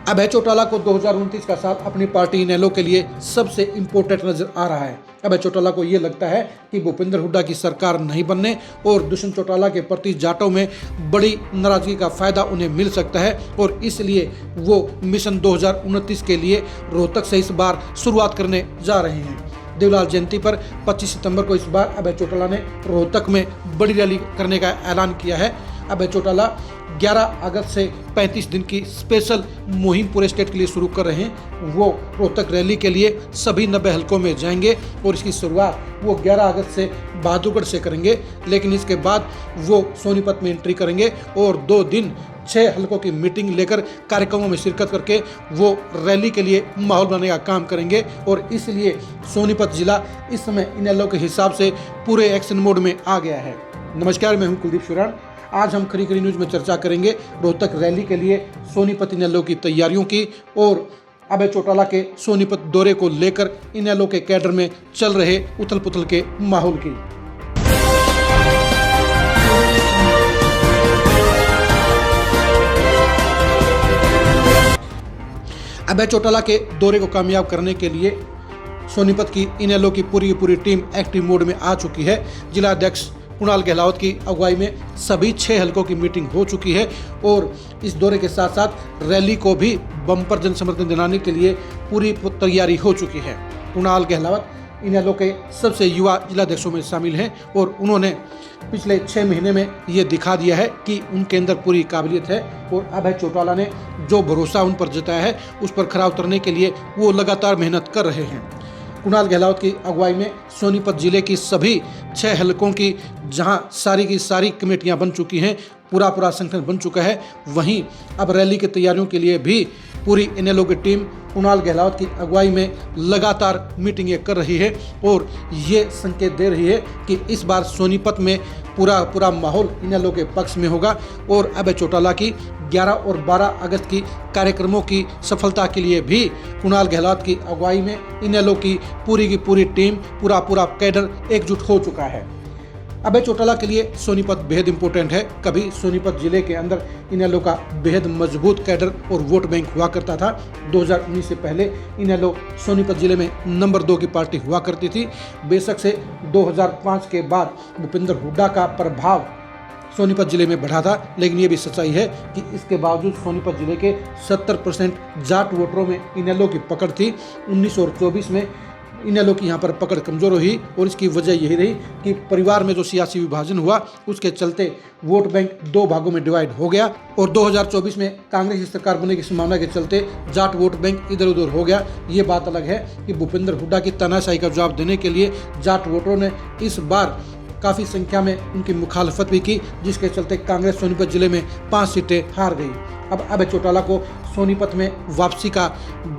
अभय चौटाला को 2029 का साल अपनी पार्टी इनेलो के लिए सबसे इम्पोर्टेंट नजर आ रहा है। अभय चौटाला को ये लगता है कि भूपेंद्र हुड्डा की सरकार नहीं बनने और दुष्यंत चौटाला के प्रति जाटों में बड़ी नाराजगी का फायदा उन्हें मिल सकता है और इसलिए वो मिशन 2029 के लिए रोहतक से इस बार शुरुआत करने जा रहे हैं। देवलाल जयंती पर 25 सितंबर को इस बार अभय चौटाला ने रोहतक में बड़ी रैली करने का ऐलान किया है। अभय चौटाला 11 अगस्त से 35 दिन की स्पेशल मुहिम पूरे स्टेट के लिए शुरू कर रहे हैं। वो रोहतक रैली के लिए सभी 90 हलकों में जाएंगे और इसकी शुरुआत वो 11 अगस्त से बहादुरगढ़ से करेंगे, लेकिन इसके बाद वो सोनीपत में एंट्री करेंगे और 2 दिन 6 हलकों की मीटिंग लेकर कार्यक्रमों में शिरकत करके वो रैली के लिए माहौल बनाने का काम करेंगे। और इसलिए सोनीपत जिला इस समय इनेलो के हिसाब से पूरे एक्शन मोड में आ गया है। नमस्कार, मैं हूं कुलदीप शुरान। आज हम खरी खरी न्यूज़ में चर्चा करेंगे रोहतक रैली के लिए सोनीपत इनेलो की तैयारियों की और अभय चौटाला के सोनीपत दौरे को लेकर इनेलो के कैडर में चल रहे उथल पुथल के माहौल की। अभय चौटाला के दौरे को कामयाब करने के लिए सोनीपत की इनेलो की पूरी टीम एक्टिव मोड में आ चुकी है। जिला अध्यक्ष कुणाल गहलावत की अगुवाई में सभी 6 हलकों की मीटिंग हो चुकी है और इस दौरे के साथ साथ रैली को भी बम्पर जन समर्थन दिलाने के लिए पूरी तैयारी हो चुकी है। कुणाल गहलावत इनेलो के सबसे युवा जिलाध्यक्षों में शामिल हैं और उन्होंने पिछले 6 महीने में ये दिखा दिया है कि उनके अंदर पूरी काबिलियत है और अभय चौटाला ने जो भरोसा उन पर जताया है उस पर खरा उतरने के लिए वो लगातार मेहनत कर रहे हैं। कुणाल गहलावत की अगुवाई में सोनीपत जिले की सभी 6 हलकों की जहां सारी की सारी कमेटियां बन चुकी हैं, पूरा संगठन बन चुका है, वहीं अब रैली की तैयारियों के लिए भी पूरी इनेलो की टीम कुणाल गहलावत की अगुवाई में लगातार मीटिंगें कर रही है और ये संकेत दे रही है कि इस बार सोनीपत में पूरा माहौल इनेलो के पक्ष में होगा और अभय चौटाला की 11 और 12 अगस्त की कार्यक्रमों की सफलता के लिए भी कुणाल गहलावत की अगुवाई में इनेलो की पूरी टीम पूरा कैडर एकजुट हो चुका है। अभय चौटाला के लिए सोनीपत बेहद इंपॉर्टेंट है। कभी सोनीपत जिले के अंदर इनेलो का बेहद मजबूत कैडर और वोट बैंक हुआ करता था। 2019 से पहले इनेलो सोनीपत जिले में नंबर 2 की पार्टी हुआ करती थी। बेशक से 2005 के बाद भूपेंद्र हुड्डा का प्रभाव सोनीपत जिले में बढ़ा था, लेकिन ये भी सच्चाई है कि इसके बावजूद सोनीपत जिले के 70% जाट वोटरों में इनेलो की पकड़ थी। 19 और 24 में इनेलो की यहाँ पर पकड़ कमज़ोर हुई और इसकी वजह यही रही कि परिवार में जो सियासी विभाजन हुआ उसके चलते वोट बैंक 2 भागों में डिवाइड हो गया और 2024 में कांग्रेस की सरकार बनने की संभावना के चलते जाट वोट बैंक इधर उधर हो गया। ये बात अलग है कि भूपेंद्र हुड्डा की तानाशाही का जवाब देने के लिए जाट वोटरों ने इस बार काफ़ी संख्या में उनकी मुखालफत भी की, जिसके चलते कांग्रेस सोनीपत जिले में 5 सीटें हार गई। अब अभय चौटाला को सोनीपत में वापसी का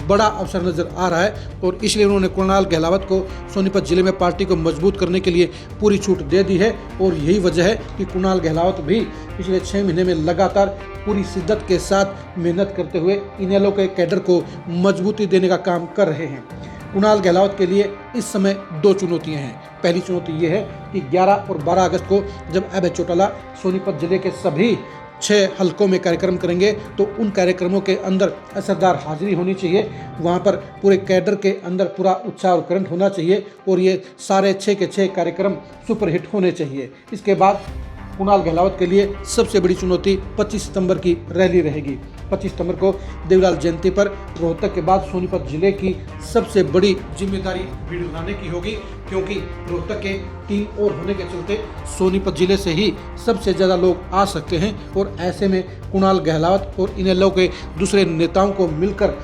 बड़ा अवसर नजर आ रहा है और इसलिए उन्होंने कुणाल गहलावत को सोनीपत जिले में पार्टी को मजबूत करने के लिए पूरी छूट दे दी है और यही वजह है कि कुणाल गहलावत भी पिछले 6 महीने में लगातार पूरी शिद्दत के साथ मेहनत करते हुए इनेलो के कैडर को मजबूती देने का काम कर रहे हैं। कुणाल गहलावत के लिए इस समय 2 चुनौतियां हैं। पहली चुनौती ये है कि 11 और 12 अगस्त को जब अभय चौटाला सोनीपत जिले के सभी 6 हलकों में कार्यक्रम करेंगे तो उन कार्यक्रमों के अंदर असरदार हाजिरी होनी चाहिए। वहाँ पर पूरे कैडर के अंदर पूरा उत्साह और करंट होना चाहिए और ये सारे 6 के 6 कार्यक्रम सुपरहिट होने चाहिए। इसके बाद कुणाल गहलावत के लिए सबसे बड़ी चुनौती 25 सितंबर की रैली रहेगी। 25 सितंबर को देवलाल जयंती पर रोहतक के बाद सोनीपत जिले की सबसे बड़ी जिम्मेदारी भीड़ लाने की होगी, क्योंकि रोहतक के 3 और होने के चलते सोनीपत जिले से ही सबसे ज़्यादा लोग आ सकते हैं और ऐसे में कुणाल गहलावत और इनेलो के दूसरे नेताओं को मिलकर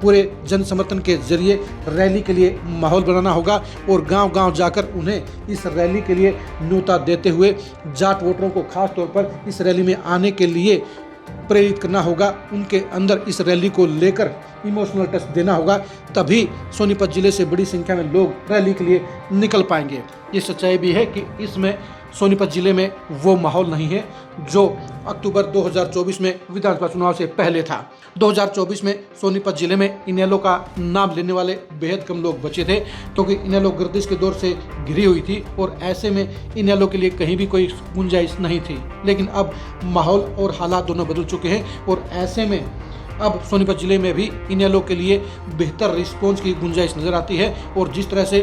पूरे जन समर्थन के जरिए रैली के लिए माहौल बनाना होगा और गांव-गांव जाकर उन्हें इस रैली के लिए न्योता देते हुए जाट वोटरों को खास तौर पर इस रैली में आने के लिए प्रेरित करना होगा। उनके अंदर इस रैली को लेकर इमोशनल टच देना होगा, तभी सोनीपत जिले से बड़ी संख्या में लोग रैली के लिए निकल पाएंगे। ये सच्चाई भी है कि इसमें सोनीपत जिले में वो माहौल नहीं है जो अक्टूबर 2024 में विधानसभा चुनाव से पहले था। 2024 में सोनीपत जिले में इनेलो का नाम लेने वाले बेहद कम लोग बचे थे, क्योंकि इनेलो गर्दिश के दौर से घिरी हुई थी और ऐसे में इनेलो के लिए कहीं भी कोई गुंजाइश नहीं थी। लेकिन अब माहौल और हालात दोनों बदल चुके हैं और ऐसे में अब सोनीपत जिले में भी इनेलो के लिए बेहतर रिस्पॉन्स की गुंजाइश नजर आती है और जिस तरह से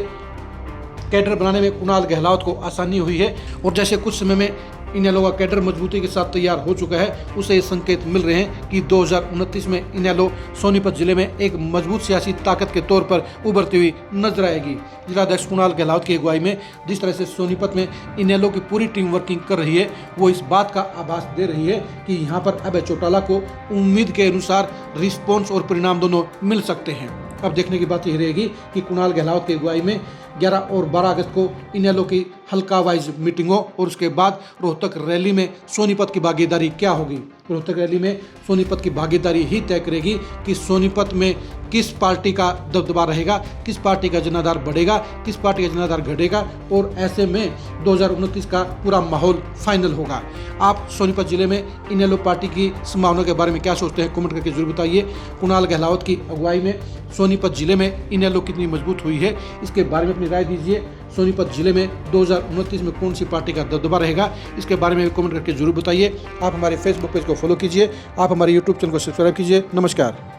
कैडर बनाने में कुणाल गहलोत को आसानी हुई है और जैसे कुछ समय में इनेलो का कैडर मजबूती के साथ तैयार हो चुका है, उसे ये संकेत मिल रहे हैं कि 2029 में इनेलो सोनीपत जिले में एक मजबूत सियासी ताकत के तौर पर उभरती हुई नजर आएगी। जिलाध्यक्ष कुणाल गहलोत की अगुवाई में जिस तरह से सोनीपत में इनेलो की पूरी टीम वर्किंग कर रही है, वो इस बात का आभास दे रही है कि यहाँ पर अभय चौटाला को उम्मीद के अनुसार रिस्पॉन्स और परिणाम दोनों मिल सकते हैं। अब देखने की बात यह रहेगी कि कुणाल गहलोत की अगुवाई में 11 और 12 अगस्त को इनेलो की हल्का वाइज मीटिंगों और उसके बाद रोहतक रैली में सोनीपत की भागीदारी क्या होगी। रोहतक रैली में सोनीपत की भागीदारी ही तय करेगी कि सोनीपत में किस पार्टी का दबदबा रहेगा, किस पार्टी का जनाधार बढ़ेगा, किस पार्टी का जनाधार घटेगा और ऐसे में 2029 का पूरा माहौल फाइनल होगा। आप सोनीपत जिले में इनेलो पार्टी की संभावना के बारे में क्या सोचते हैं, कमेंट करके जरूर बताइए। कुणाल गहलोत की अगुवाई में सोनीपत जिले में इनेलो कितनी मजबूत हुई है, इसके बारे में अपनी राय दीजिए। सोनीपत जिले में 2029 में कौन सी पार्टी का दबदबा रहेगा, इसके बारे में कमेंट करके जरूर बताइए। आप हमारे फेसबुक पेज को फॉलो कीजिए, आप हमारे यूट्यूब चैनल को सब्सक्राइब कीजिए। नमस्कार।